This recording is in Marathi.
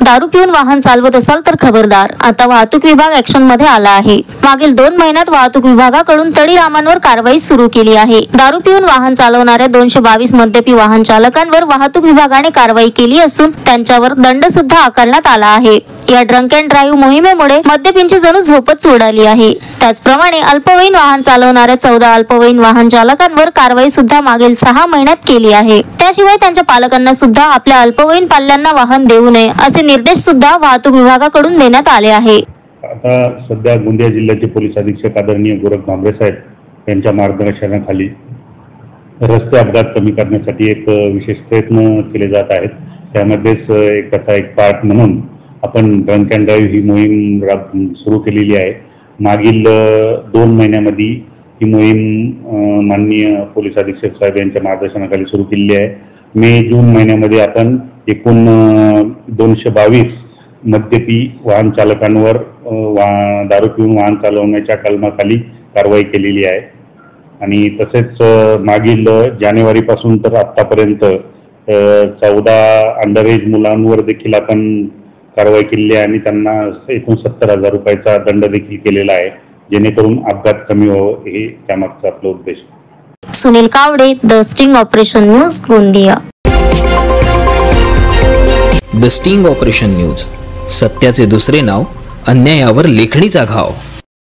दारू पिऊन वाहन चालवत असाल तर खबरदार, आता वाहतूक विभाग ऍक्शन मध्ये आला आहे। मागील 2 महिन्यात वाहतूक विभागाकडून तडीरामांवर कारवाई सुरू केली आहे। दारू पिऊन वाहन चालवणाऱ्या 222 मद्यपी वाहन चालकांवर वाहतूक विभागाने कारवाई केली असून त्यांच्यावर दंड सुद्धा आकारण्यात आला आहे। या ड्रंक अँड ड्राईव्ह मोहिमेमुळे मद्यपींची जणू झोपच उडाली आहे। त्याचप्रमाणे अल्पवयीन वाहन चालवणाऱ्या 14 अल्पवयीन वाहन चालकांवर कारवाई सुद्धा मागील 6 महिन्यात केली आहे। त्याशिवाय त्यांच्या पालकांना सुद्धा आपल्या अल्पवयीन पाल्यांना वाहन देऊ नये असे निर्देश सुद्धा वाहतूक विभागाकडून देण्यात आले आहे। आता सध्या गोंदिया जिल्ह्याचे पोलीस अधीक्षक आदरणीय गोरख भांबरे साहेब यांच्या मार्गदर्शनाखाली रस्ते अपघात कमी करण्यासाठी एक विशेष प्रयत्न केले जात आहेत। त्यामध्येच एक पार्ट म्हणून आपण ड्रंक अँड ड्राईव्ह ही मोहीम सुरू केलेली आहे। मागील 2 महिन्यामध्ये ही मोहीम माननीय पोलीस अधीक्षक साहेब यांच्या मार्गदर्शनाखाली सुरू केलेली आहे। मे-जून महिन्यामध्ये आपण एकूण 222 मद्यपी वाहन चालकांवर दारू पिऊन वाहन चालवण्याच्या कलमाखाली कारवाई केलेली आहे। आणि तसेच मागील जानेवारीपासून तर आतापर्यंत 14 अंडर एज मुलांवर देखील आपण कारवाई केलेली आहे आणि त्यांना एकूण 70,000 रुपयाचा दंड देखील केलेला आहे, जेणेकरून अपघात कमी व्हावं हे त्यामागचा आपला उद्देश। Sunil Kawade, the sting operation news, Gondia. The sting operation news, सत्याचे दुसरे नाव, अन्यायावर लेखणीचा घाव।